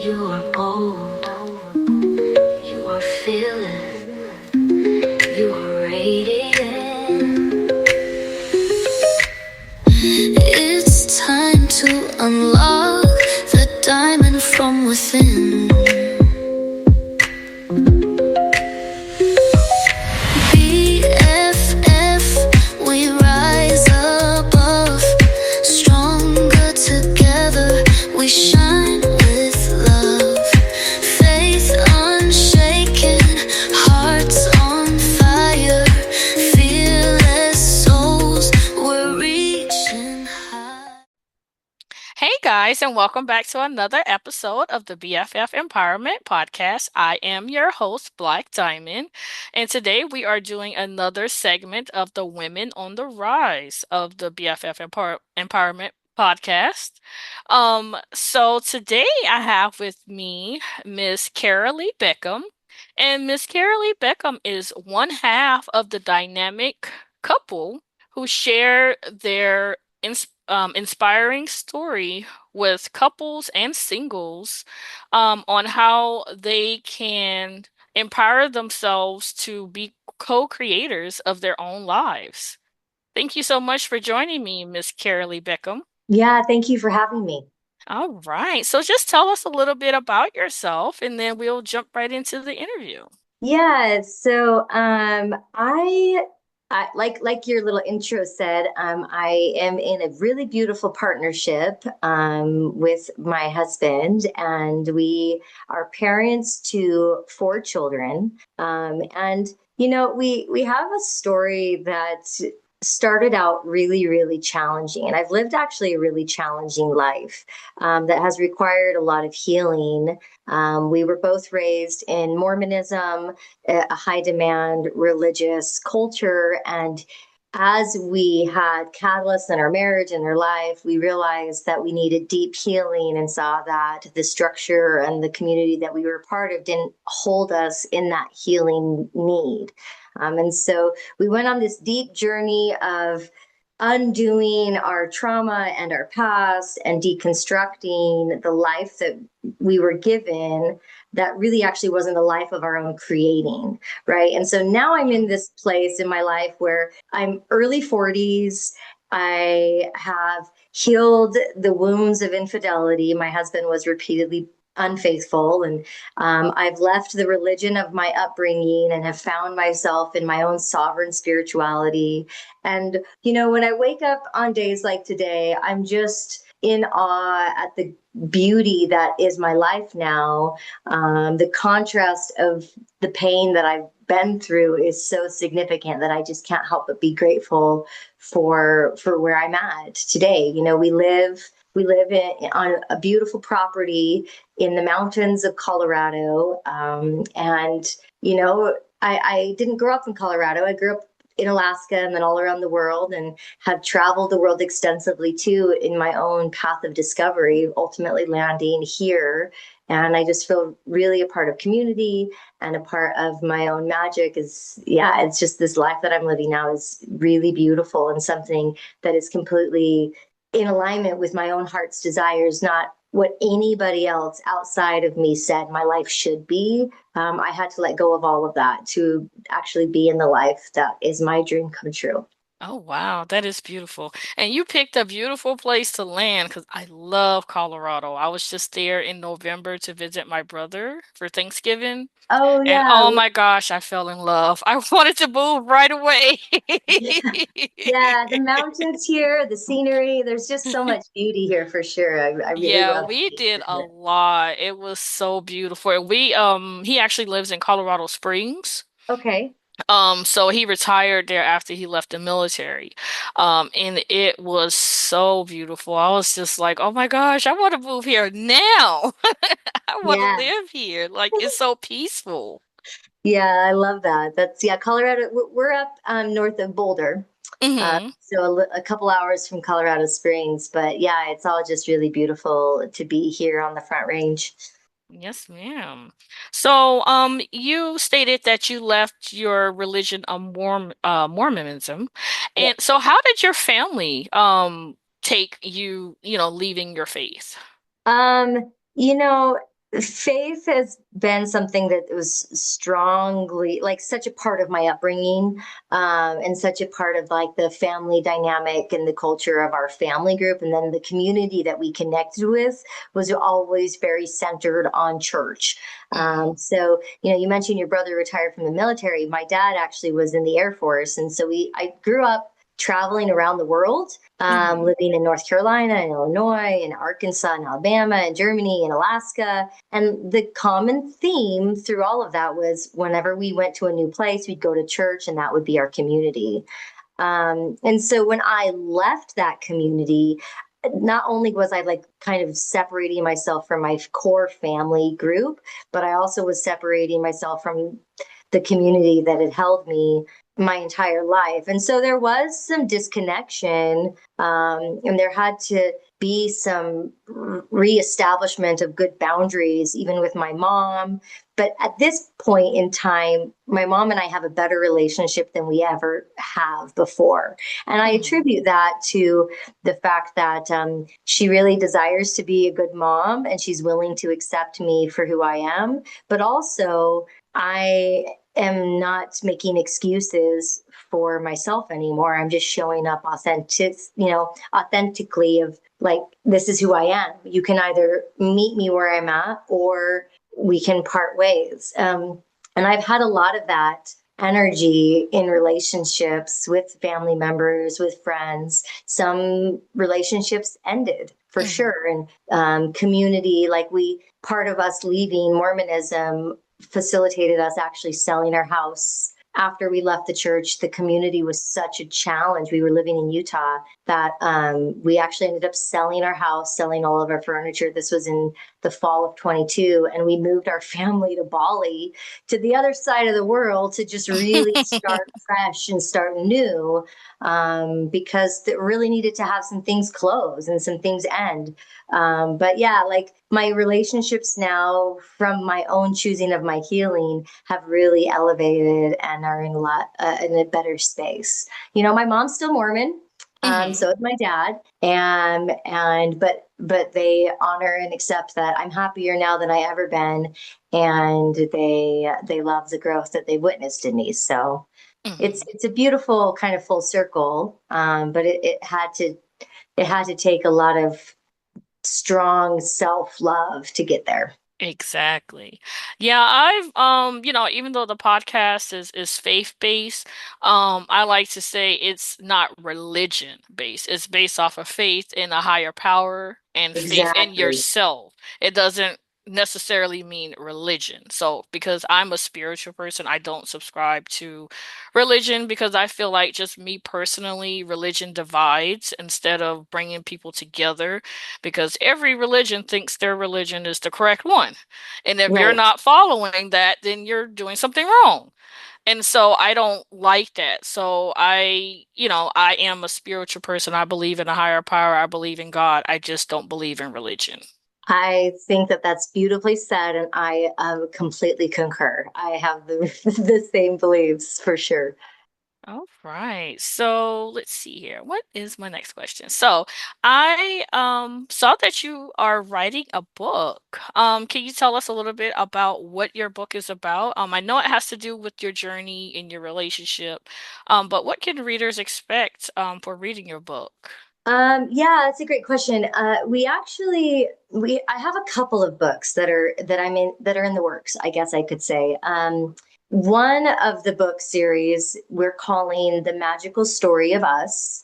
You are bold, you are fearless, you are radiant. It's time to unlock the diamond from within. BFF, we rise above, stronger together, we shine with love. Faith unshaken, hearts on fire, fearless souls, we're reaching high. Hey guys, and welcome back to another episode of the BFF Empowerment Podcast. I am your host, Blaque Diamond, and today we are doing another segment of the Women on the Rise of the BFF Empowerment Podcast. So today I have with me Miss Carolee Beckham, and Miss Carolee Beckham is one half of the dynamic couple who share their inspiring story with couples and singles on how they can empower themselves to be co-creators of their own lives. Thank you so much for joining me, Miss Carolee Beckham. Yeah, thank you for having me. All right, so just tell us a little bit about yourself, and then we'll jump right into the interview. Yeah, so I like your little intro said, I am in a really beautiful partnership with my husband, and we are parents to four children. And we have a story that started out really, really challenging. And I've lived actually a really challenging life that has required a lot of healing. We were both raised in Mormonism, a high demand religious culture. And as we had catalysts in our marriage and our life, we realized that we needed deep healing and saw that the structure and the community that we were part of didn't hold us in that healing need. And so we went on this deep journey of undoing our trauma and our past and deconstructing the life that we were given that really actually wasn't the life of our own creating, right? And so now I'm in this place in my life where I'm early 40s. I have healed the wounds of infidelity. My husband was repeatedly unfaithful, and I've left the religion of my upbringing and have found myself in my own sovereign spirituality. And when I wake up on days like today, I'm just in awe at the beauty that is my life now. The contrast of the pain that I've been through is so significant that I just can't help but be grateful for where I'm at today. We live on a beautiful property in the mountains of Colorado. I didn't grow up in Colorado. I grew up in Alaska and then all around the world, and have traveled the world extensively too in my own path of discovery, ultimately landing here. And I just feel really a part of community and a part of my own magic. It's just this life that I'm living now is really beautiful and something that is completely in alignment with my own heart's desires, not what anybody else outside of me said my life should be. I had to let go of all of that to actually be in the life that is my dream come true. Oh, wow, that is beautiful. And you picked a beautiful place to land because I love Colorado. I was just there in November to visit my brother for Thanksgiving. Oh And yeah, oh my gosh, I fell in love. I wanted to move right away. yeah. The mountains here, the scenery. There's just so much beauty here for sure. I really Yeah, love we it. did a lot. It was so beautiful. And he actually lives in Colorado Springs. Okay. So he retired there after he left the military. And it was so beautiful. I was just like, oh my gosh, I want to move here now. I want to Yeah. live here. Like, it's so peaceful. Yeah, I love that. Colorado. We're up north of Boulder. Hmm. So a couple hours from Colorado Springs, but yeah, it's all just really beautiful to be here on the Front Range. Yes, ma'am. So, you stated that you left your religion, Mormonism, Yeah. and so how did your family, take you, leaving your faith? Um, you know, Faith has been something that was strongly like such a part of my upbringing, and such a part of like the family dynamic and the culture of our family group. And then the community that we connected with was always very centered on church. So, you mentioned your brother retired from the military. My dad actually was in the Air Force. And so I grew up traveling around the world, living in North Carolina and Illinois and Arkansas and Alabama and Germany and Alaska. And the common theme through all of that was whenever we went to a new place, we'd go to church and that would be our community. And so when I left that community, not only was I like kind of separating myself from my core family group, but I also was separating myself from the community that had held me my entire life. And so there was some disconnection, and there had to be some reestablishment of good boundaries, even with my mom. But at this point in time, my mom and I have a better relationship than we ever have before. And I attribute that to the fact that she really desires to be a good mom and she's willing to accept me for who I am. But also, I am not making excuses for myself anymore. I'm just showing up authentically of like, this is who I am. You can either meet me where I'm at or we can part ways. And I've had a lot of that energy in relationships with family members, with friends. Some relationships ended for sure. And community, part of us leaving Mormonism facilitated us actually selling our house. After we left the church, the community was such a challenge. We were living in Utah that we actually ended up selling our house, selling all of our furniture. This was in the fall of 22. And we moved our family to Bali, to the other side of the world, to just really start fresh and start new, because it really needed to have some things close and some things end. But yeah, like my relationships now from my own choosing of my healing have really elevated and are in a better space. My mom's still Mormon. So is my dad, but they honor and accept that I'm happier now than I ever been, and they love the growth that they witnessed in me. So it's a beautiful kind of full circle, but it had to take a lot of strong self-love to get there. Exactly. Yeah, I've even though the podcast is faith-based, I like to say it's not religion-based. It's based off of faith in a higher power and faith in Exactly. yourself. It doesn't necessarily mean religion. So, because I'm a spiritual person, I don't subscribe to religion because I feel like just me personally, religion divides instead of bringing people together because every religion thinks their religion is the correct one. And if you're Right. not following that, then you're doing something wrong. And so I don't like that. So I am a spiritual person. I believe in a higher power. I believe in God. I just don't believe in religion. I think that that's beautifully said, and I completely concur. I have the the same beliefs for sure. All right. So let's see here. What is my next question? So I saw that you are writing a book. Can you tell us a little bit about what your book is about? I know it has to do with your journey in your relationship, but what can readers expect for reading your book? Yeah, that's a great question. I have a couple of books that are in the works, I guess I could say. One of the book series we're calling The Magical Story of Us.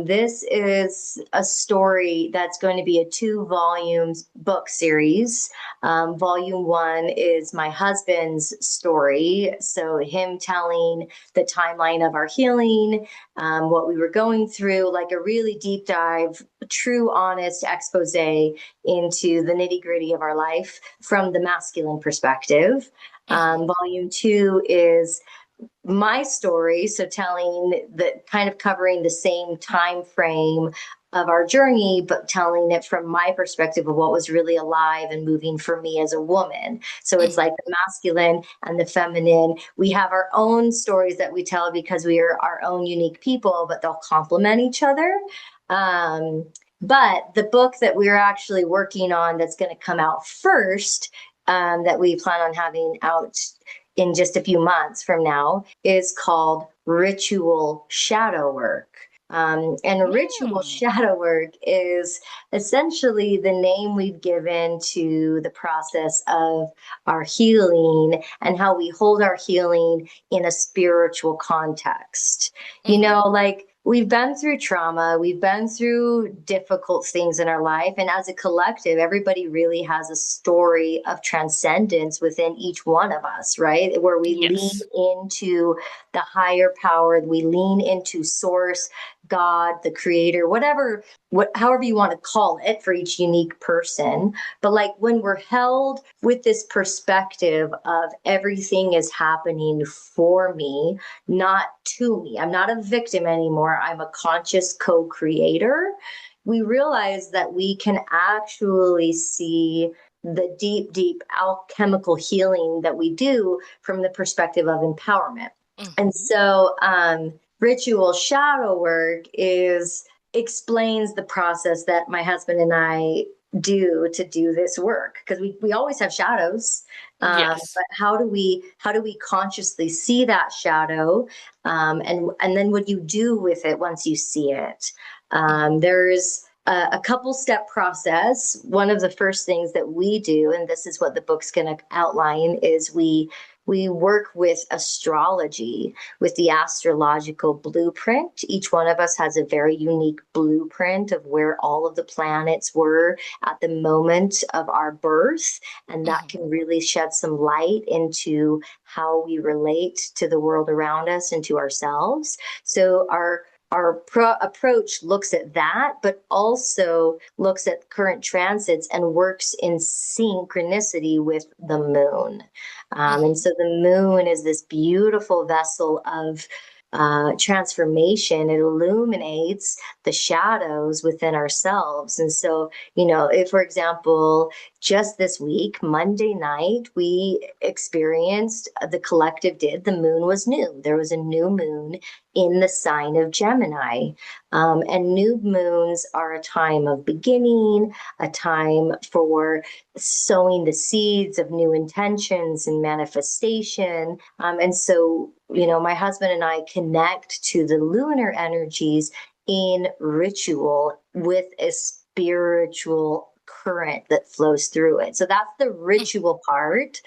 This is a story that's going to be a 2 volumes book series. Volume 1 is my husband's story. So him telling the timeline of our healing, what we were going through, like a really deep dive, true, honest expose into the nitty gritty of our life from the masculine perspective. Volume 2 is my story, so telling the kind of covering the same time frame of our journey, but telling it from my perspective of what was really alive and moving for me as a woman. So it's like the masculine and the feminine. We have our own stories that we tell because we are our own unique people, but they'll complement each other. But the book that we're actually working on that's going to come out first, that we plan on having out in just a few months from now, is called Ritual Shadow Work. And ritual Mm. shadow work is essentially the name we've given to the process of our healing and how we hold our healing in a spiritual context. You Mhm. know, like we've been through trauma, we've been through difficult things in our life. And as a collective, everybody really has a story of transcendence within each one of us, right? Where we lean Yes. into the higher power, we lean into source, God, the creator, however you want to call it for each unique person. But like when we're held with this perspective of everything is happening for me, not to me, I'm not a victim anymore, I'm a conscious co-creator, we realize that we can actually see the deep, deep alchemical healing that we do from the perspective of empowerment. And Mhm. so, ritual shadow work is explains the process that my husband and I do to do this work, because we always have shadows, Yes. but how do we consciously see that shadow, and then what you do with it once you see it. Mhm. There's a couple step process. One of the first things that we do, and this is what the book's going to outline, is we work with astrology, with the astrological blueprint. Each one of us has a very unique blueprint of where all of the planets were at the moment of our birth. And that Mhm. can really shed some light into how we relate to the world around us and to ourselves. So our approach looks at that, but also looks at current transits and works in synchronicity with the moon. And Mhm. so the moon is this beautiful vessel of transformation. It illuminates the shadows within ourselves. And so, if, for example, just this week, Monday night, we experienced, the collective did, the moon was new. There was a new moon in the sign of Gemini. And new moons are a time of beginning, a time for sowing the seeds of new intentions and manifestation. And so, my husband and I connect to the lunar energies in ritual with a spiritual current that flows through it. So that's the Mhm. ritual part.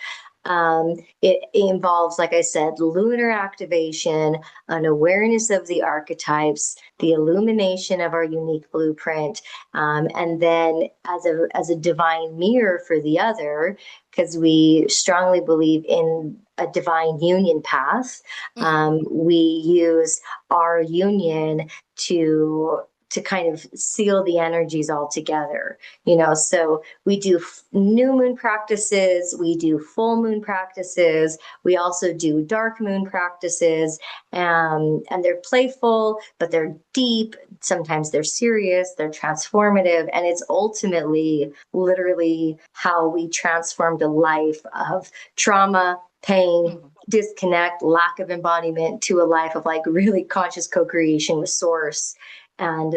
It involves, like I said, lunar activation, an awareness of the archetypes, the illumination of our unique blueprint, and then as a divine mirror for the other, because we strongly believe in a divine union path. Mhm. We use our union to kind of seal the energies all together. So we do new moon practices, we do full moon practices, we also do dark moon practices, and they're playful, but they're deep. Sometimes they're serious, they're transformative, and it's ultimately literally how we transformed a life of trauma, pain, Mhm. disconnect, lack of embodiment, to a life of like really conscious co-creation with source, and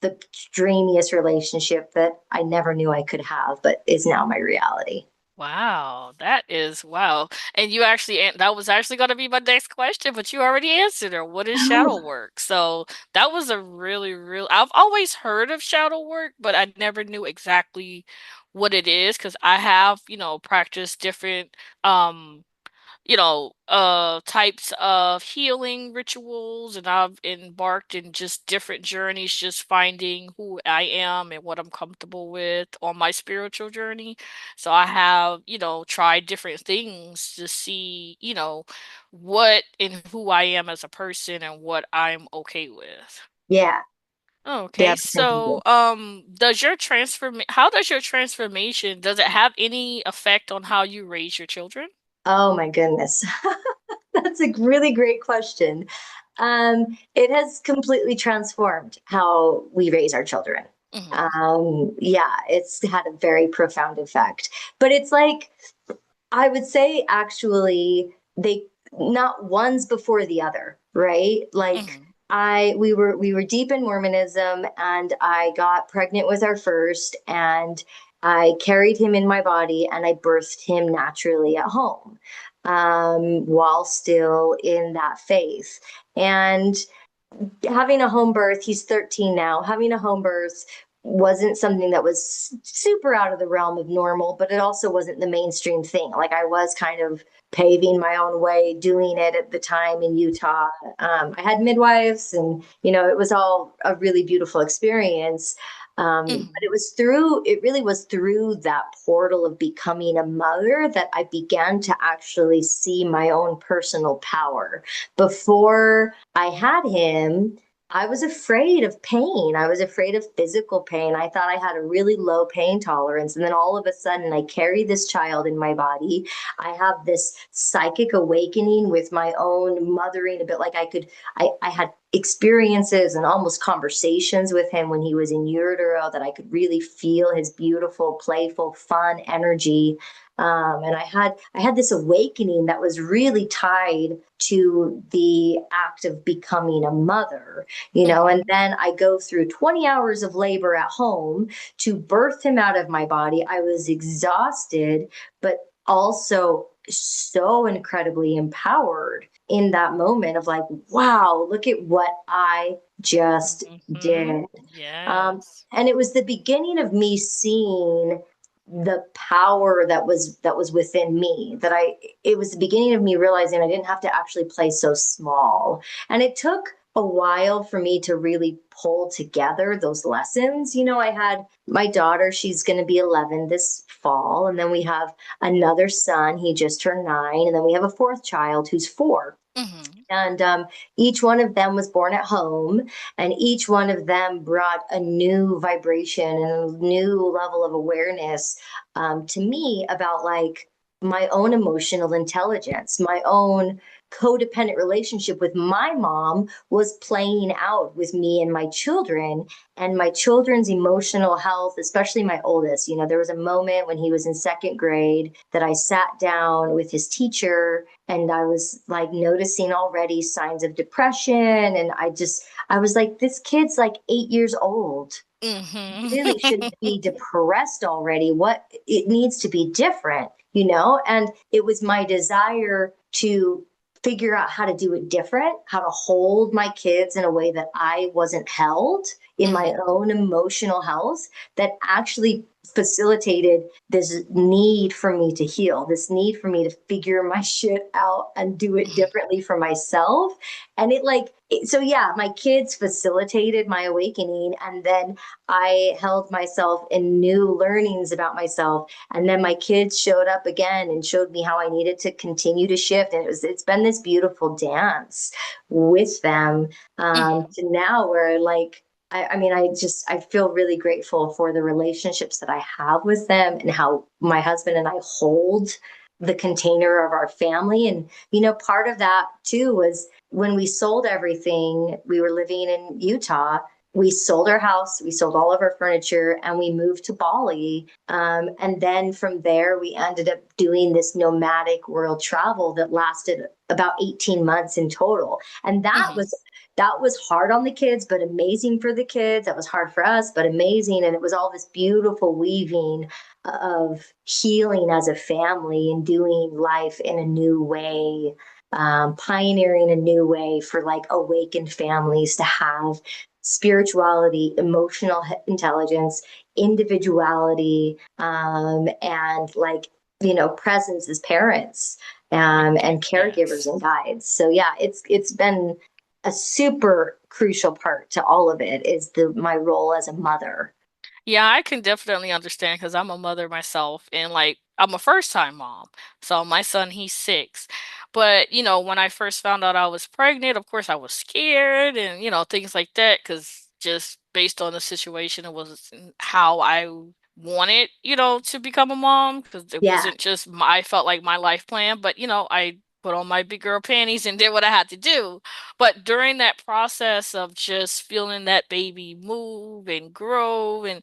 the dreamiest relationship that I never knew I could have, but is now my reality. Wow, that is wow. And you actually that was actually going to be my next question, but you already answered it. What is shadow work? So that was a really, real. I've always heard of shadow work, but I never knew exactly what it is because I have, practiced different um types of healing rituals, and I've embarked in just different journeys, just finding who I am and what I'm comfortable with on my spiritual journey. So I have, tried different things to see, what and who I am as a person and what I'm okay with. Yeah, Okay, yeah. so how does your transformation, does it have any effect on how you raise your children? Oh my goodness. That's a really great question. It has completely transformed how we raise our children. Hmm. Yeah, it's had a very profound effect. But it's like, I would say actually, they not one's before the other, right? Like Hmm. we were deep in Mormonism, and I got pregnant with our first, and I carried him in my body, and I birthed him naturally at home, while still in that faith. And having a home birth, he's 13 now, having a home birth wasn't something that was super out of the realm of normal, but it also wasn't the mainstream thing. Like, I was kind of paving my own way, doing it at the time in Utah. I had midwives, and it was all a really beautiful experience. But Mhm. it really was through that portal of becoming a mother that I began to actually see my own personal power. Before I had him, I was afraid of pain. I was afraid of physical pain. I thought I had a really low pain tolerance. And then all of a sudden, I carry this child in my body. I have this psychic awakening with my own mothering, a bit like I had experiences and almost conversations with him when he was in utero, that I could really feel his beautiful, playful, fun energy. And I had this awakening that was really tied to the act of becoming a mother, and Mhm. then I go through 20 hours of labor at home to birth him out of my body. I was exhausted, but also so incredibly empowered in that moment of like, wow, look at what I just Mhm. did. Um, Yes. and it was the beginning of me seeing the power that was within me, that I it was the beginning of me realizing I didn't have to actually play so small. And it took a while for me to really pull together those lessons. I had my daughter, she's going to be 11 this fall, and then we have another son, he just turned 9, and then we have a fourth child who's 4. Mhm. And each one of them was born at home, and each one of them brought a new vibration and a new level of awareness, to me, about like my own emotional intelligence, my own codependent relationship with my mom was playing out with me and my children, and my children's emotional health, especially my oldest. There was a moment when he was in second grade that I sat down with his teacher, and I was like noticing already signs of depression. And I was like, this kid's like 8 years old. Mhm. Really shouldn't be depressed already. What it needs to be different, and it was my desire to figure out how to do it different, how to hold my kids in a way that I wasn't held in my Mhm. own emotional health, that actually facilitated this need for me to heal, this need for me to figure my shit out and do it differently for myself. And so yeah, my kids facilitated my awakening, and then I held myself in new learnings about myself. And then my kids showed up again and showed me how I needed to continue to shift. And it's been this beautiful dance with them, Mhm. to now where like, I mean, I feel really grateful for the relationships that I have with them, and how my husband and I hold the container of our family. And, part of that too was when we sold everything, we were living in Utah. We sold our house, we sold all of our furniture, and we moved to Bali. And then from there, we ended up doing this nomadic world travel that lasted about 18 months in total. And Mhm. that was hard on the kids, but amazing for the kids. That was hard for us, but amazing. And it was all this beautiful weaving of healing as a family and doing life in a new way, pioneering a new way for like awakened families to have spirituality, emotional intelligence, individuality, and like, presence as parents, and caregivers Yes. and guides. So yeah, it's been a super crucial part to all of it, is the my role as a mother. Yeah, I can definitely understand because I'm a mother myself and like I'm a first time mom. So my son, he's 6. But, when I first found out I was pregnant, of course I was scared and, things like that because just based on the situation, it was how I wanted, to become a mom because it Yeah. wasn't just my, I felt like my life plan, but, I put on my big girl panties and did what I had to do. But during that process of just feeling that baby move and grow and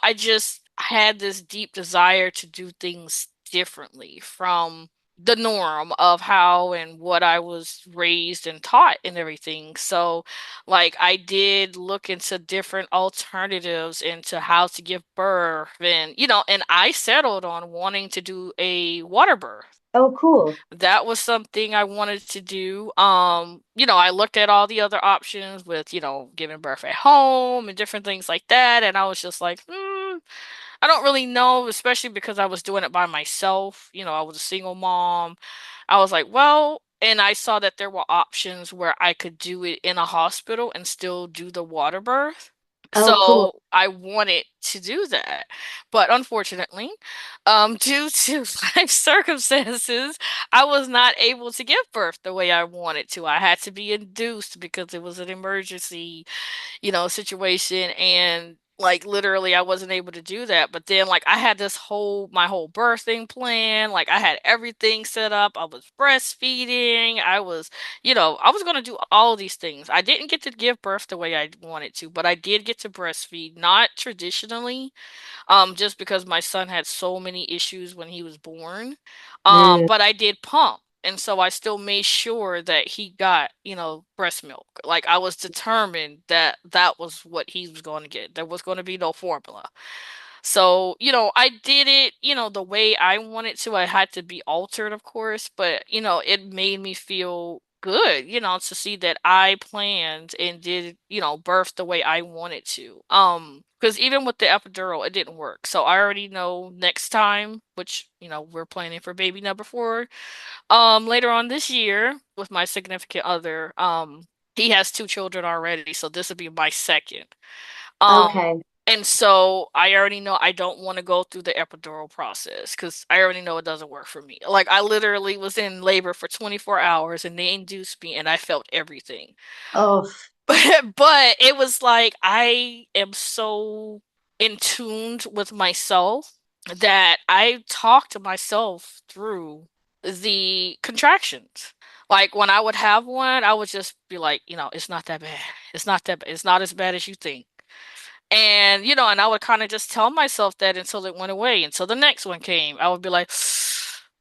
I just had this deep desire to do things differently from, the norm of how and what I was raised and taught and everything. So, like, I did look into different alternatives into how to give birth, and and I settled on wanting to do a water birth. Oh, cool. That was something I wanted to do. I looked at all the other options with, giving birth at home and different things like that, and I was just like, I don't really know, especially because I was doing it by myself. I was a single mom. I was like, well, and I saw that there were options where I could do it in a hospital and still do the water birth. Oh, cool. So I wanted to do that. But unfortunately, due to life circumstances, I was not able to give birth the way I wanted to. I had to be induced because it was an emergency situation, and like literally I wasn't able to do that. But then like I had my whole birthing plan, like I had everything set up. I was breastfeeding. I was going to do all these things. I didn't get to give birth the way I wanted to, but I did get to breastfeed, not traditionally, just because my son had so many issues when he was born. Mm, But I did pump. And so I still made sure that he got, breast milk. Like I was determined that that was what he was going to get. There was going to be no formula. So, I did it, the way I wanted to. I had to be altered, of course, but, it made me feel good, to see that I planned and did, birth the way I wanted to. Because even with the epidural, it didn't work. So I already know next time, which, we're planning for baby number 4, later on this year with my significant other. He has 2 children already, so this would be my second. Um, okay. and so I already know I don't want to go through the epidural process because I already know it doesn't work for me. Like I literally was in labor for 24 hours and they induced me and I felt everything. Oh, But it was like I am so in tuned with myself that I talk to myself through the contractions. Like when I would have one, I would just be like, it's not that bad. It's not that bad. It's not as bad as you think. And, and I would kind of just tell myself that until it went away, until the next one came. I would be like,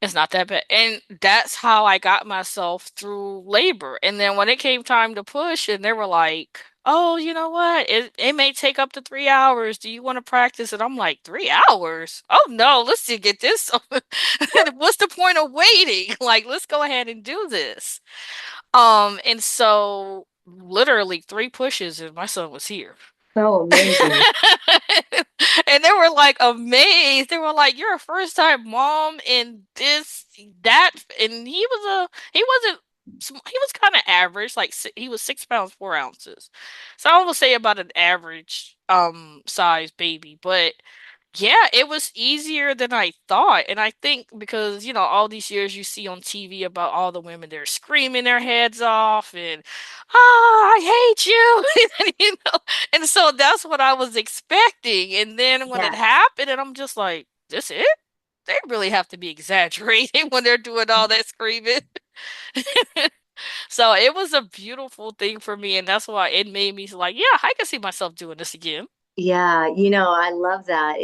it's not that bad. And that's how I got myself through labor. And then when it came time to push, and they were like, oh, you know what? It may take up to 3 hours. Do you want to practice? And I'm like, 3 hours? Oh no, let's just get this. What's the point of waiting? Like, let's go ahead and do this. And so literally 3 pushes and my son was here. oh, amazing. And they were like amazed. They were like, "You're a first time mom in this, that," and he wasn't he was kind of average. Like he was 6 pounds 4 ounces, so I would say about an average size baby. But yeah, it was easier than I thought. And I think because, all these years you see on TV about all the women, they're screaming their heads off and, I hate you. And, and so that's what I was expecting. And then when it Yes. happened, and I'm just like, this it? They really have to be exaggerating when they're doing all that screaming. So it was a beautiful thing for me. And that's why it made me like, yeah, I can see myself doing this again. Yeah, I love that.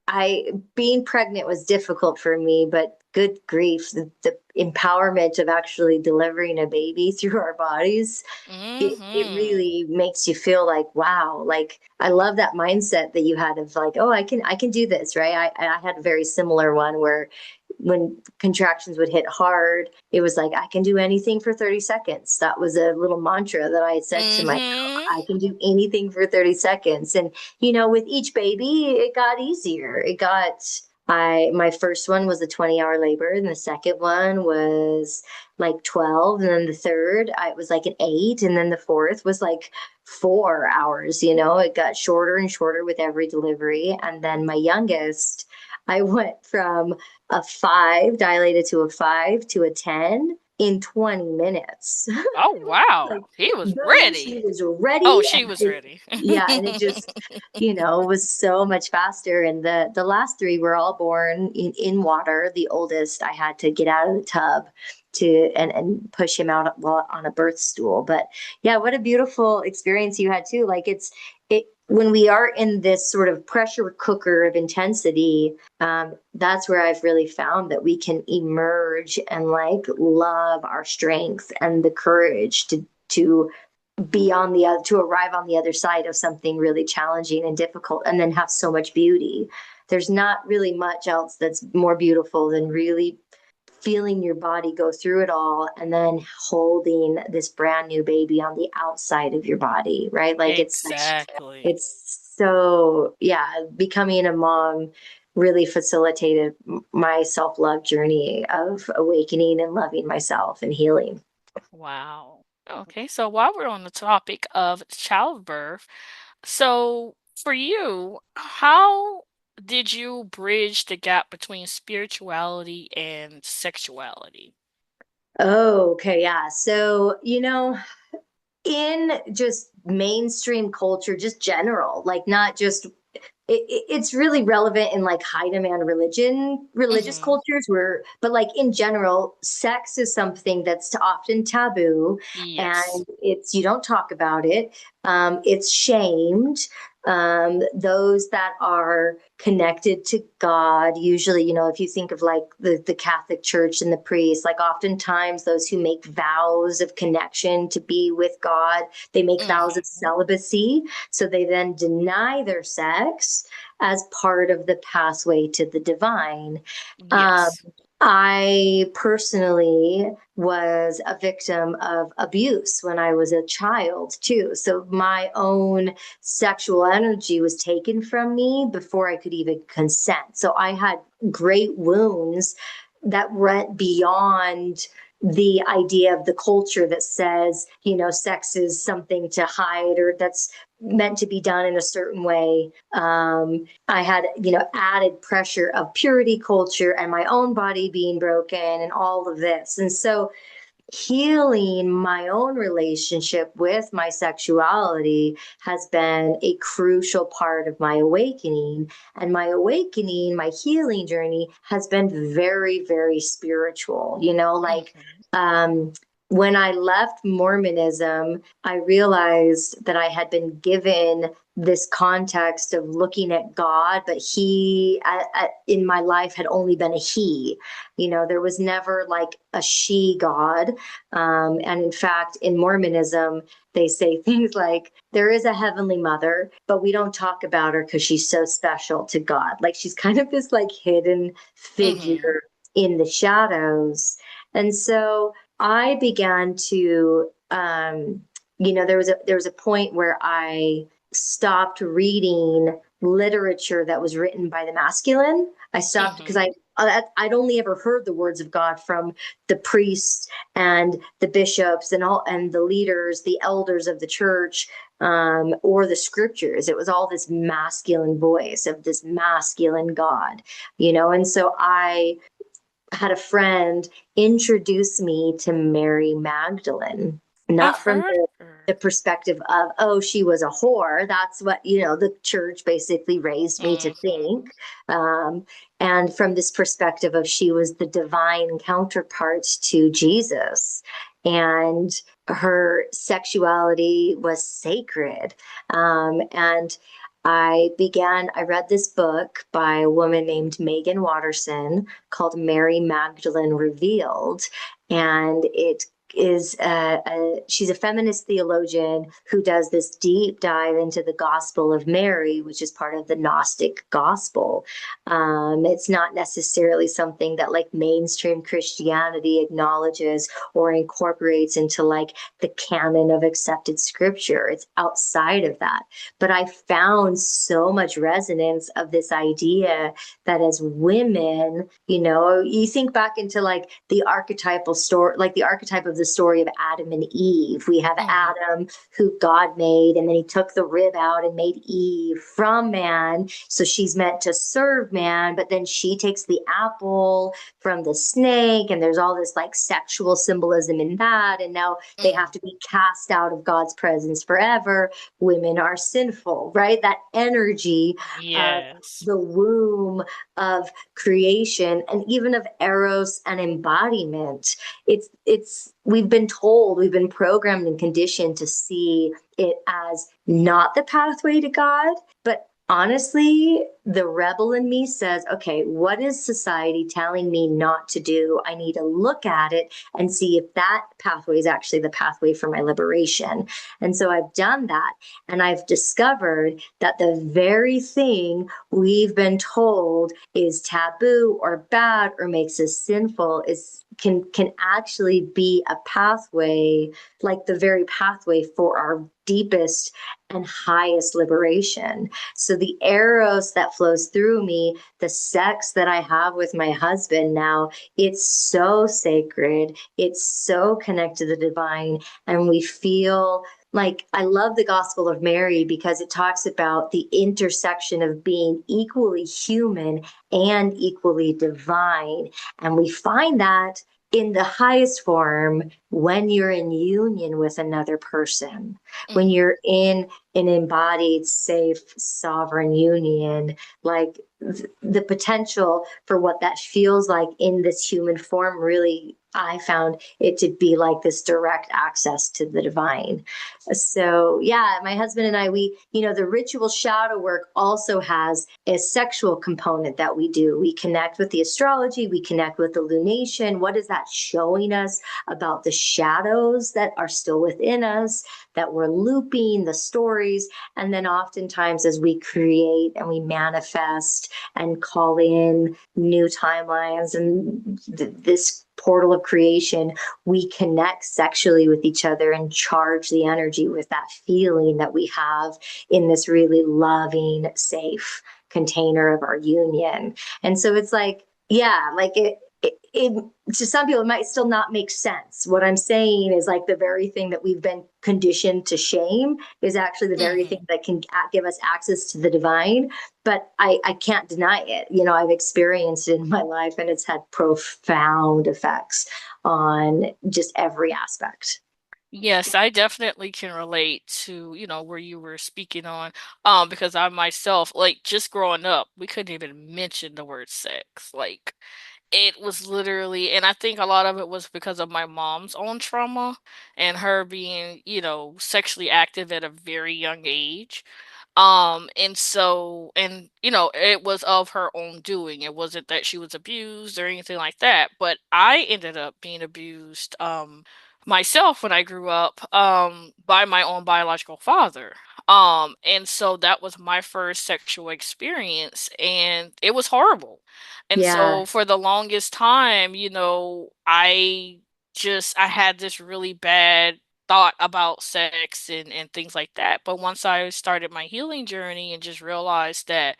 I being pregnant was difficult for me, but good grief, the empowerment of actually delivering a baby through our bodies, it Hmm. really makes you feel like, wow, like I love that mindset that you had of like, oh, I can do this, right? I had a very similar one where when contractions would hit hard, it was like, I can do anything for 30 seconds. That was a little mantra that I had said to myself. Hmm. I can do anything for 30 seconds. And, with each baby, it got easier. My first one was a 20-hour labor, and the second one was like 12. And then the third, it was like an 8. And then the fourth was like 4 hours. It got shorter and shorter with every delivery. And then my youngest, I went from a 5 dilated to a 5 to a 10 in 20 minutes. Oh, Like, wow. He was boom, she ready. was ready. Oh, she And was ready. yeah, and it just, was so much faster. And the last 3 were all born in water. The oldest, I had to get out of the tub and push him out while on a birth stool. But yeah, what a beautiful experience you had too. Like it when we are in this sort of pressure cooker of intensity, that's where I've really found that we can emerge and like love our strength and the courage to be on the other, to arrive on the other side of something really challenging and difficult, and then have so much beauty. There's not really much else that's more beautiful than really feeling your body go through it all and then holding this brand new baby on the outside of your body, right? Like Exactly. it's so, yeah, becoming a mom really facilitated my self-love journey of awakening and loving myself and healing. Wow. Okay, so while we're on the topic of childbirth, so for you, how did you bridge the gap between spirituality and sexuality? Oh, okay, yeah. So, in just mainstream culture, just general, like not just it's really relevant in like high demand religious Mm-hmm. cultures where, but like in general, sex is something that's often taboo, Yes. and it's, you don't talk about it. It's shamed. Those that are connected to God, usually, if you think of like the Catholic Church and the priests, like oftentimes those who make vows of connection to be with God, they make vows of Mm-hmm. celibacy. So they then deny their sex as part of the pathway to the divine. Um, Yes. I personally was a victim of abuse when I was a child, too. So my own sexual energy was taken from me before I could even consent. So I had great wounds that went beyond the idea of the culture that says, sex is something to hide or that's meant to be done in a certain way. I had, added pressure of purity culture and my own body being broken and all of this. And so healing my own relationship with my sexuality has been a crucial part of my awakening. And my awakening, my healing journey has been very, very spiritual. Mm-hmm. When I left Mormonism, I realized that I had been given this context of looking at God, but he in my life had only been a he. There was never like a she God. And in fact, in Mormonism, they say things like, there is a heavenly mother, but we don't talk about her because she's so special to God. Like she's kind of this like hidden Mm-hmm. figure in the shadows. And so I began to, there was a point where I stopped reading literature that was written by the masculine. I stopped because Mm-hmm. I'd only ever heard the words of God from the priests and the bishops and the leaders, the elders of the church, or the scriptures. It was all this masculine voice of this masculine God. And so I had a friend introduce me to Mary Magdalene, I've not from heard the her. perspective of, oh, she was a whore. That's what, the church basically raised me to Mm-hmm. think. Um, and from this perspective of she was the divine counterpart to Jesus. And her sexuality was sacred. And I read this book by a woman named Megan Watterson called Mary Magdalene Revealed. And she's a feminist theologian who does this deep dive into the Gospel of Mary, which is part of the Gnostic gospel. It's not necessarily something that like mainstream Christianity acknowledges or incorporates into like the canon of accepted scripture. It's outside of that. But I found so much resonance of this idea that as women, you think back into like the archetypal story, like the archetype of the story of Adam and Eve. We have Mm-hmm. Adam who God made, and then he took the rib out and made Eve from man. So she's meant to serve man, but then she takes the apple from the snake, and there's all this like sexual symbolism in that. And now they have to Mm-hmm. be cast out of God's presence forever. Women are sinful, right? That energy of Yes. the womb of creation and even of eros and embodiment. We we've been told, we've been programmed and conditioned to see it as not the pathway to God. But honestly, the rebel in me says, okay, what is society telling me not to do? I need to look at it and see if that pathway is actually the pathway for my liberation. And so I've done that. And I've discovered that the very thing we've been told is taboo or bad or makes us sinful can actually be a pathway, like the very pathway for our deepest and highest liberation. So the eros that flows through me, the sex that I have with my husband now, it's so sacred, it's so connected to the divine, and we feel like, I love the Gospel of Mary because it talks about the intersection of being equally human and equally divine. And we find that in the highest form when you're in union with another person, when Mhm. you're in an embodied, safe, sovereign union, like the potential for what that feels like in this human form, really, I found it to be like this direct access to the divine. So yeah, my husband and I, the ritual shadow work also has a sexual component that we do. We connect with the astrology, we connect with the lunation. What is that showing us about the shadows that are still within us, that we're looping the stories? And then oftentimes as we create and we manifest and call in new timelines and this portal of creation, we connect sexually with each other and charge the energy with that feeling that we have in this really loving, safe container of our union. And so it's like, yeah, like it to some people it might still not make sense. What I'm saying is like the very thing that we've been conditioned to shame is actually the very thing Mhm. that can give us access to the divine. But I can't deny it. I've experienced it in my life, and it's had profound effects on just every aspect. Yes, I definitely can relate to, where you were speaking on, because I myself, like, just growing up, we couldn't even mention the word sex. Like, it was literally, and I think a lot of it was because of my mom's own trauma and her being, sexually active at a very young age. And so, and it was of her own doing. It wasn't that she was abused or anything like that, but I ended up being abused myself when I grew up by my own biological father. And so that was my first sexual experience, and it was horrible. And Yeah, so for the longest time, I had this really bad thought about sex and things like that. But once I started my healing journey and just realized that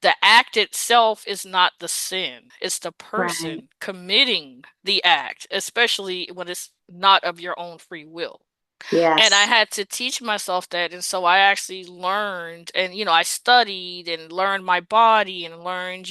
the act itself is not the sin, it's the right. person committing the act, especially when it's not of your own free will. And I Yes. had to teach myself that. And so I actually learned and, I studied and learned my body and learned,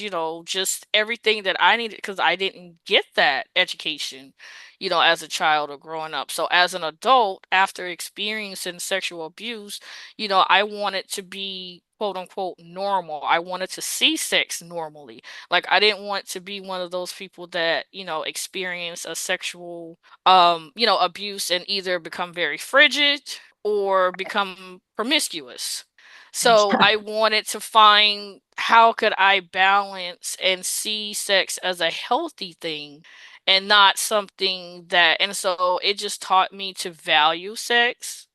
just everything that I needed because I didn't get that education, as a child or growing up. So as an adult, after experiencing sexual abuse, I wanted to be quote unquote normal. I wanted to see sex normally. Like I didn't want to be one of those people that, experience a sexual abuse and either become very frigid or become promiscuous. So I wanted to find how could I balance and see sex as a healthy thing and not something that, and so it just taught me to value sex.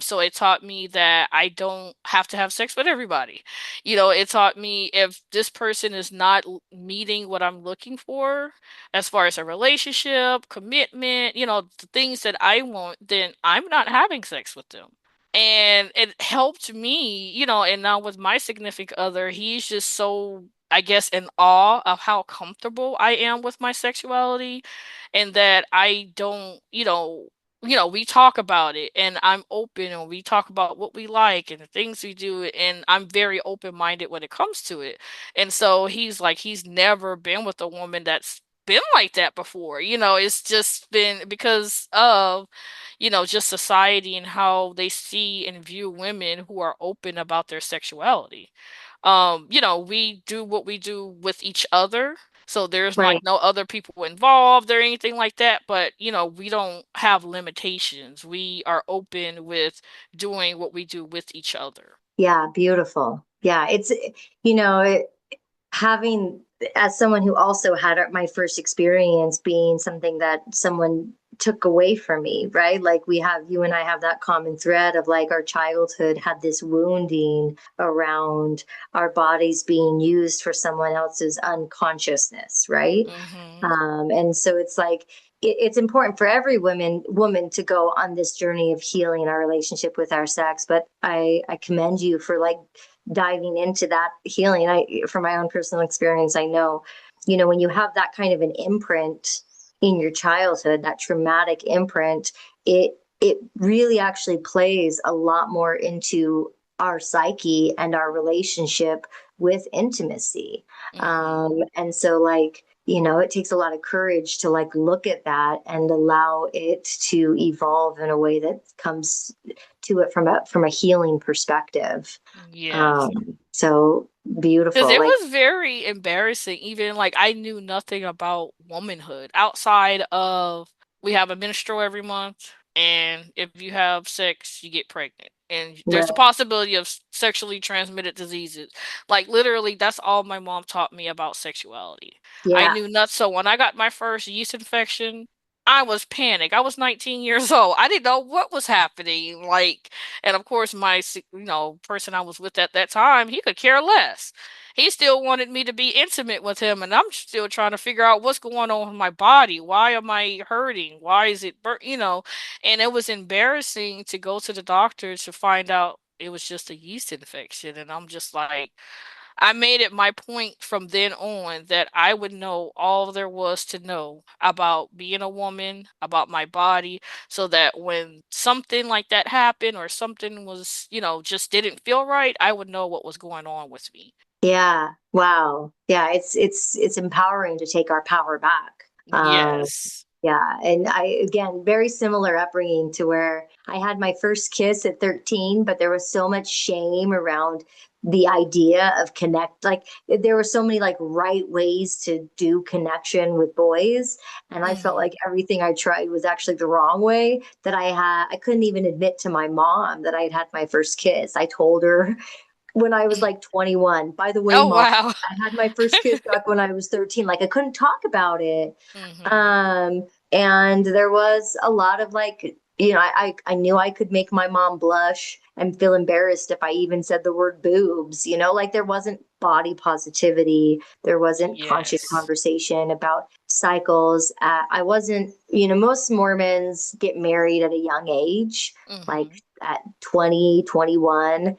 So it taught me that I don't have to have sex with everybody. It taught me if this person is not meeting what I'm looking for, as far as a relationship, commitment, the things that I want, then I'm not having sex with them. And it helped me, and now with my significant other, he's just so, I guess, in awe of how comfortable I am with my sexuality and that I don't, we talk about it and I'm open and we talk about what we like and the things we do and I'm very open-minded when it comes to it. And so he's like he's never been with a woman that's been like that before. It's just been because of, just society and how they see and view women who are open about their sexuality. We do what we do with each other. So there's like Right. no other people involved or anything like that. But, you know, we don't have limitations. We are open with doing what we do with each other. Yeah, beautiful. Yeah, it's, you know, having, as someone who also had my first experience being something that someone took away from me, right? Like you and I have that common thread of like our childhood had this wounding around our bodies being used for someone else's unconsciousness, right? Mm-hmm. And so it's like it's important for every woman to go on this journey of healing our relationship with our sex. But I commend you for like diving into that healing. From my own personal experience, I know, you know, when you have that kind of an imprint in your childhood, that traumatic imprint, it really actually plays a lot more into our psyche and our relationship with intimacy. Mm-hmm. And so like, you know, it takes a lot of courage to like look at that and allow it to evolve in a way that comes to it from a healing perspective. Yes. So Because beautiful. it Like, was very embarrassing. Even like I knew nothing about womanhood outside of we have a menstrual every month, and if you have sex, you get pregnant. And there's a right. possibility of sexually transmitted diseases. Like literally, that's all my mom taught me about sexuality. I Yeah. knew nuts. So when I got my first yeast infection, I was panicked. I was 19 years old. I didn't know what was happening. Like, and of course, person I was with at that time, he could care less. He still wanted me to be intimate with him, and I'm still trying to figure out what's going on with my body. Why am I hurting? Why is it and it was embarrassing to go to the doctor to find out it was just a yeast infection, and I'm just like, I made it my point from then on that I would know all there was to know about being a woman, about my body, so that when something like that happened or something was, just didn't feel right, I would know what was going on with me. Yeah. Wow. Yeah. It's empowering to take our power back. Yes. Yeah. And again, very similar upbringing to where I had my first kiss at 13, but there was so much shame around the idea of connect. Like there were so many like right ways to do connection with boys. And I felt like Mhm. everything I tried was actually the wrong way that I couldn't even admit to my mom that I had had my first kiss. I told her when I was like 21. By the way, Oh, mom, wow. I had my first kiss back when I was 13. Like I couldn't talk about it. Mhm. And there was a lot of like, you know, I knew I could make my mom blush and feel embarrassed if I even said the word boobs, you know, like there wasn't body positivity. There wasn't conscious Yes. conversation about cycles. I wasn't, you know, most Mormons get married at a young age, like Mhm. at 20, 21.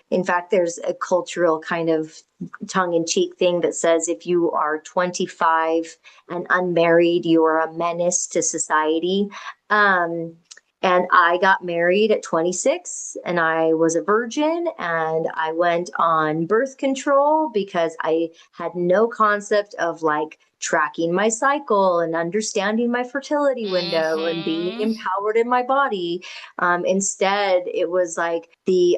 In fact, there's a cultural kind of tongue in cheek thing that says if you are 25 and unmarried, you're a menace to society. Um, and I got married at 26 and I was a virgin and I went on birth control because I had no concept of like tracking my cycle and understanding my fertility window and being Mhm. empowered in my body. Instead, it was like the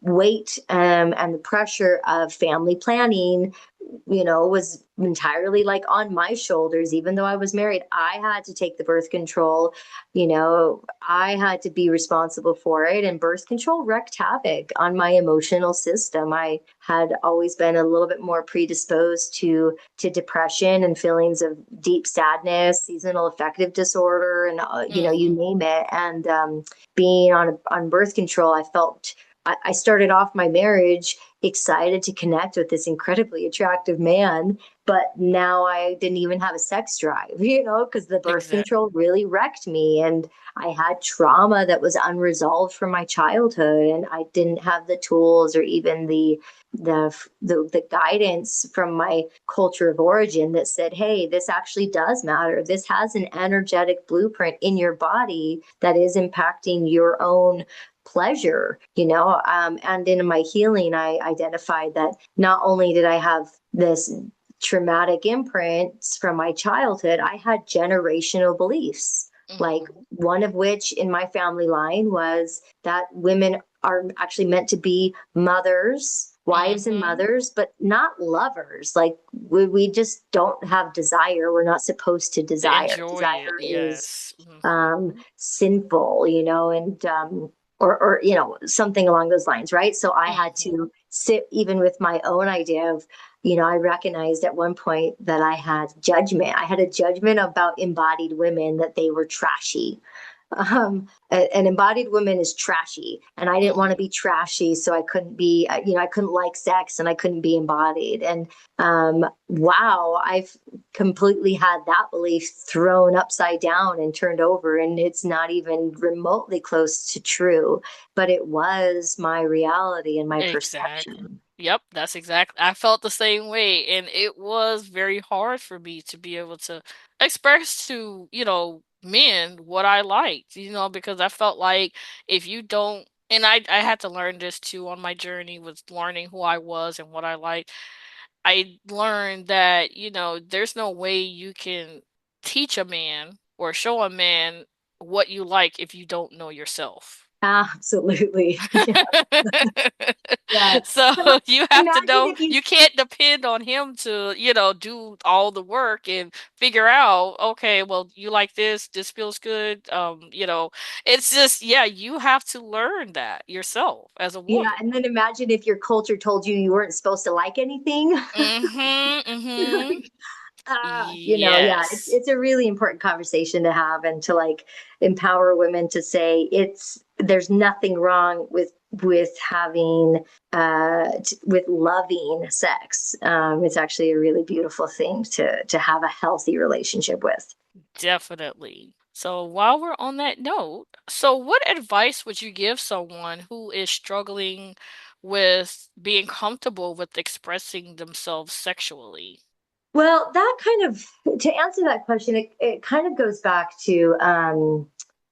weight and the pressure of family planning, you know, was entirely like on my shoulders. Even though I was married, I had to take the birth control. You know, I had to be responsible for it, and birth control wreaked havoc on my emotional system. I had always been a little bit more predisposed to depression and feelings of deep sadness, seasonal affective disorder, and you know, you Mhm. name it. And being on birth control, I felt I started off my marriage excited to connect with this incredibly attractive man, but now I didn't even have a sex drive, you know, because the birth Exactly. control really wrecked me. And I had trauma that was unresolved from my childhood, and I didn't have the tools or even the guidance from my culture of origin that said, hey, this actually does matter. This has an energetic blueprint in your body that is impacting your own pleasure, you know. And in my healing, I identified that not only did I have this traumatic imprints from my childhood, I had generational beliefs, like Mhm. one of which in my family line was that women are actually meant to be mothers wives and Mm-hmm. mothers, but not lovers. Like we just don't have desire. We're not supposed to To desire. enjoy it. Desire is Yes. Mm-hmm. sinful, and or something along those lines, right? So I had Mm-hmm. to sit even with my own idea of, I recognized at one point that I had judgment. I had a judgment about embodied women, that they were trashy. An embodied woman is trashy, and I didn't want to Mm-hmm. be trashy, so I couldn't be, I couldn't like sex, and I couldn't be embodied. And wow, I've completely had that belief thrown upside down and turned over, and it's not even remotely close to true, but it was my reality and my Exactly. perception. Yep, that's exactly. I felt the same way, and it was very hard for me to be able to express to, men what I liked, because I felt like if you don't, and I had to learn this too on my journey with learning who I was and what I liked. I learned that, there's no way you can teach a man or show a man what you like if you don't know yourself. Absolutely. Yeah. So So you have to imagine know, if you you can't depend on him to, do all the work and figure out, okay, well, you like this feels good. It's just, yeah, you have to learn that yourself as a Yeah, woman. and then imagine if your culture told you you weren't supposed to like anything. Mhm, mhm. Yeah, it's Yes. it's a really important conversation to have, and to like empower women to say there's nothing wrong with having with loving sex. It's actually a really beautiful thing to have a healthy relationship with. Definitely. So while we're on that note, so what advice would you give someone who is struggling with being comfortable with expressing themselves sexually? Well, to answer that question, it kind of goes back to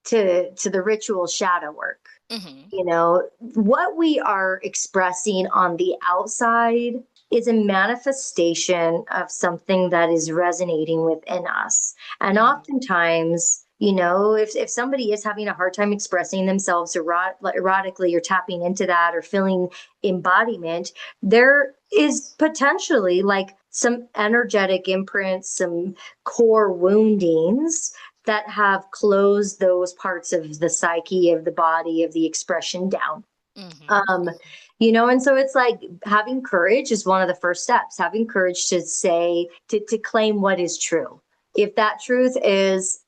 the ritual shadow work. Mhm. What we are expressing on the outside is a manifestation of something that is resonating within us. And Mhm. oftentimes, if somebody is having a hard time expressing themselves erotically, or tapping into that, or feeling embodiment, there is potentially like some energetic imprints, some core woundings that have closed those parts of the psyche, of the body, of the expression down. Mhm. Um, and so it's like having courage is one of the first steps. Having courage to say, to claim what is true. If that truth is,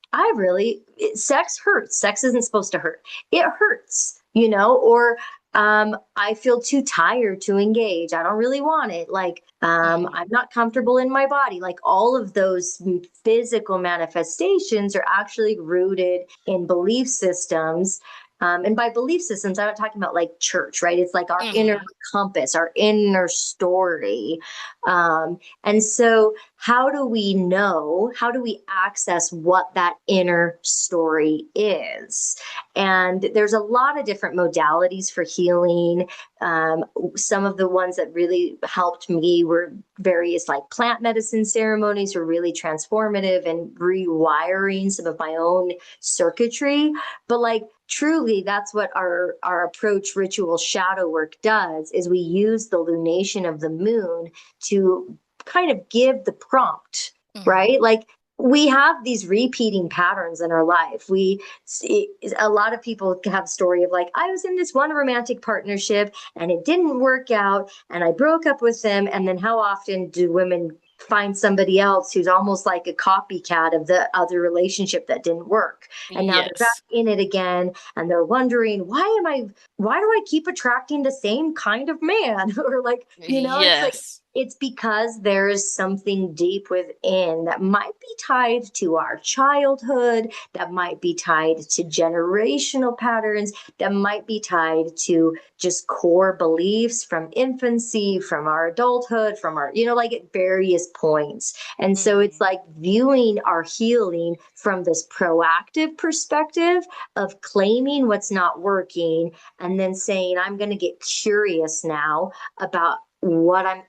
sex hurts. Sex isn't supposed to hurt. It hurts, or I feel too tired to engage. I don't really want it. Like, Mhm. I'm not comfortable in my body. Like, all of those physical manifestations are actually rooted in belief systems. And by belief systems, I'm not talking about like church, right? It's like our inner Mhm. compass, our inner story. And so, how do we know? How do we access what that inner story is? And there's a lot of different modalities for healing. Some of the ones that really helped me were various like plant medicine ceremonies, were really transformative and rewiring some of my own circuitry. But like, truly, that's what our approach ritual shadow work does, is we use the lunation of the moon to kind of give the prompt, Mhm. right? Like, we have these repeating patterns in our life. A lot of people have story of like, I was in this one romantic partnership and it didn't work out and I broke up with them. And then how often do women find somebody else who's almost like a copycat of the other relationship that didn't work? And now they're back Yes. in it again, and they're wondering, why do I keep attracting the same kind of man? Or like, it's like, Yes. it's because there is something deep within that might be tied to our childhood, that might be tied to generational patterns, that might be tied to just core beliefs from infancy, from our adulthood, from our, like at various points. And so it's Mhm. like viewing our healing from this proactive perspective of claiming what's not working, and then saying, I'm going to get curious now about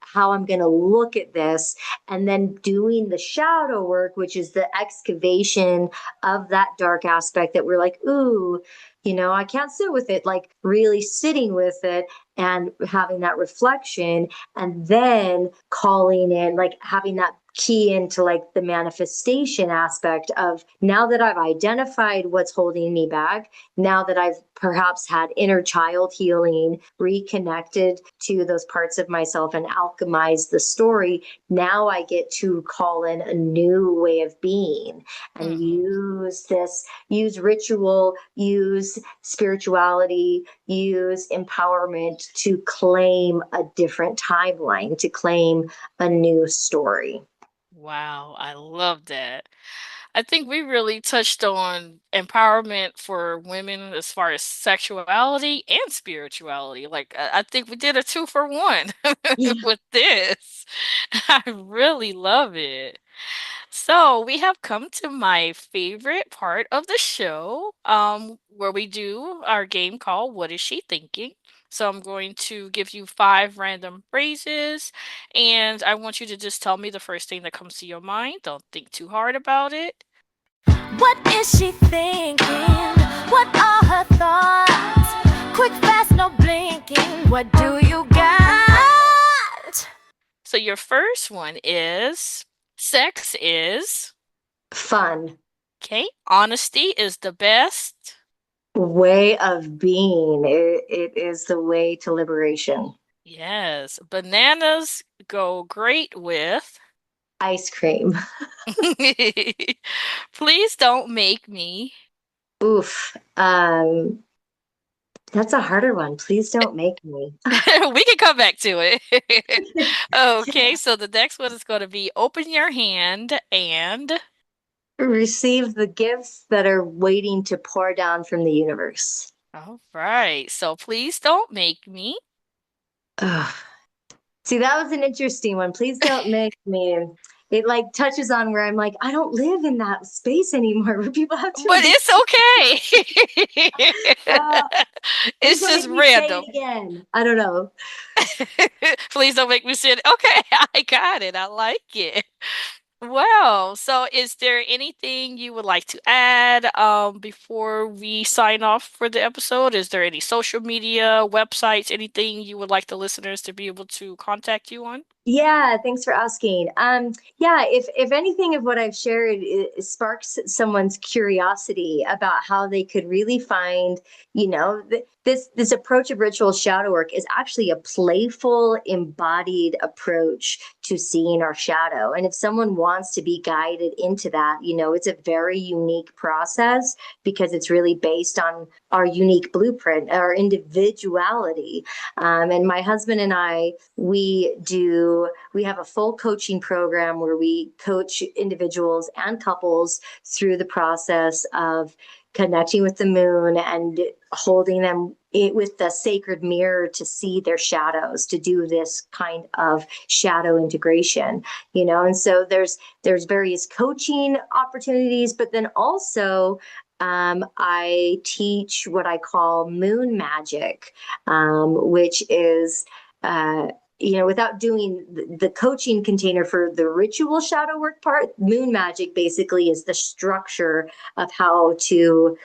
how I'm going to look at this, and then doing the shadow work, which is the excavation of that dark aspect that we're like, ooh, I can't sit with it, like really sitting with it and having that reflection, and then calling in, like having that key into like the manifestation aspect of, now that I've identified what's holding me back, now that I've perhaps had inner child healing, reconnected to those parts of myself and alchemized the story, now I get to call in a new way of being and use ritual, use spirituality, use empowerment to claim a different timeline, to claim a new story. Wow, I love that. I think we really touched on empowerment for women as far as sexuality and spirituality. Like, I think we did a 2 for 1 Yeah. with this. I really love it. So we have come to my favorite part of the show, where we do our game called What is She Thinking? So I'm going to give you 5 random phrases, and I want you to just tell me the first thing that comes to your mind. Don't think too hard about it. What is she thinking? What are her thoughts? Quick, fast, no blinking. What do you got? So your first one is sex is, Fun. okay, honesty is the best. Way of being. It is the way to liberation. Yes, bananas go great with. Ice cream. Please don't make me. Oof. That's a harder one. Please don't make me. We can come back to it. Okay, so the next one is going to be open your hand and. Receive the gifts that are waiting to pour down from the universe. All right, so please don't make me. Ugh. See, that was an interesting one. Please don't make me. It like touches on where I'm like, I don't live in that space anymore where people have to. But it's okay. Please It's don't just make me say random. it again. I don't know. Please don't make me say it. Okay, I got it. I like it. Well, so is there anything you would like to add before we sign off for the episode? Is there any social media, websites, anything you would like the listeners to be able to contact you on? Yeah, thanks for asking. Yeah, if anything of what I've shared sparks someone's curiosity about how they could really find, this approach of ritual shadow work is actually a playful, embodied approach to seeing our shadow. And if someone wants to be guided into that, it's a very unique process because it's really based on our unique blueprint, our individuality. And my husband and I, we have a full coaching program where we coach individuals and couples through the process of connecting with the moon and holding them with the sacred mirror to see their shadows, to do this kind of shadow integration, and so there's various coaching opportunities, but then also I teach what I call moon magic, which is without doing the coaching container for the ritual shadow work part, moon magic basically is the structure of how to,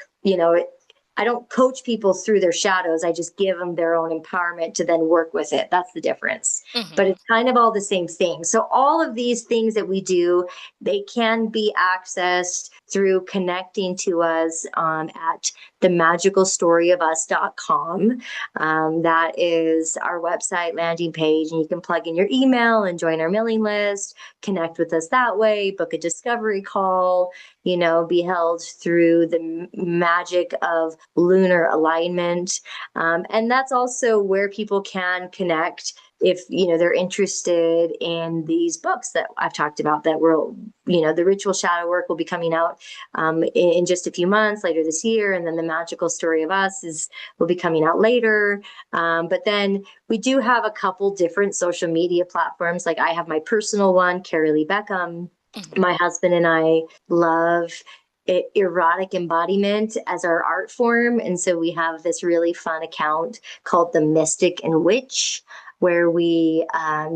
I don't coach people through their shadows. I just give them their own empowerment to then work with it. That's the difference. But it's kind of all the same thing. So all of these things that we do, they can be accessed through connecting to us at themagicalstoryofus.com. That is our website landing page, and you can plug in your email and join our mailing list, connect with us that way, book a discovery call, be held through the magic of lunar alignment. And that's also where people can connect if they're interested in these books that I've talked about, that will, the ritual shadow work will be coming out in just a few months later this year, and then the magical story of us will be coming out later. But then we do have a couple different social media platforms. Like I have my personal one, Carolee Beckham. My husband and I love erotic embodiment as our art form, and so we have this really fun account called The Mystic and Witch, where we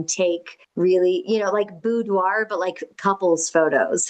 take really, like boudoir, but like couples photos.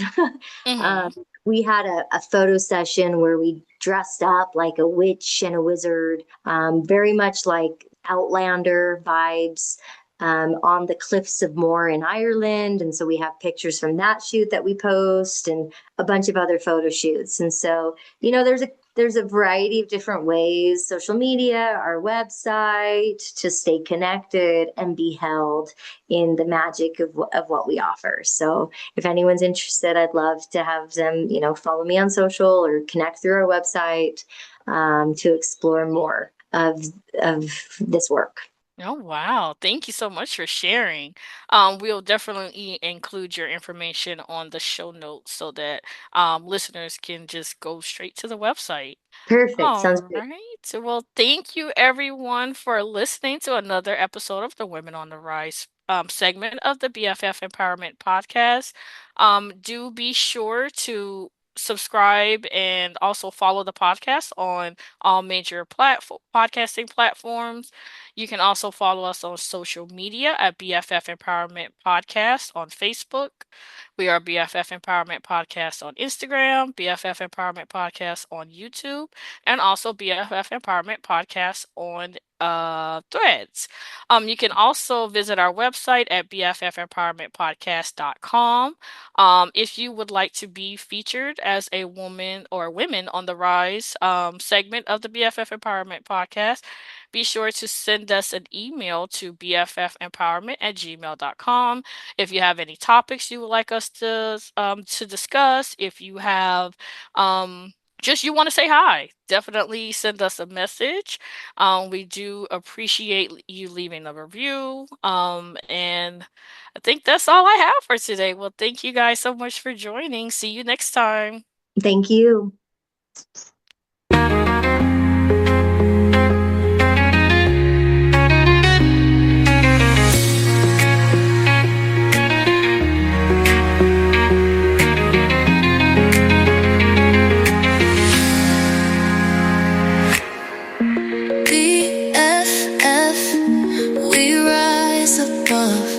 we had a photo session where we dressed up like a witch and a wizard, very much like Outlander vibes. On the cliffs of Moher in Ireland. And so we have pictures from that shoot that we post and a bunch of other photo shoots. And so, there's a variety of different ways, social media, our website, to stay connected and be held in the magic of what we offer. So if anyone's interested, I'd love to have them, follow me on social or connect through our website to explore more of this work. Oh, wow. Thank you so much for sharing. We'll definitely include your information on the show notes so that listeners can just go straight to the website. Perfect. Sounds All good. right. Well, thank you everyone for listening to another episode of the Women on the Rise segment of the BFF Empowerment Podcast. Do be sure to subscribe and also follow the podcast on all major podcasting platforms. You can also follow us on social media at BFF Empowerment Podcast on Facebook. We are BFF Empowerment Podcast on Instagram, BFF Empowerment Podcast on YouTube, and also BFF Empowerment Podcast on Threads. You can also visit our website at bffempowermentpodcast.com. If you would like to be featured as a woman or Women on the Rise segment of the BFF Empowerment Podcast, be sure to send us an email to bffempowerment@gmail.com. If you have any topics you would like us to discuss, if you have just you want to say hi, definitely send us a message. We do appreciate you leaving a review. And I think that's all I have for today. Well, thank you guys so much for joining. See you next time. Thank you. BFF, we rise above,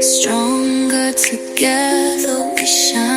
stronger together we shine.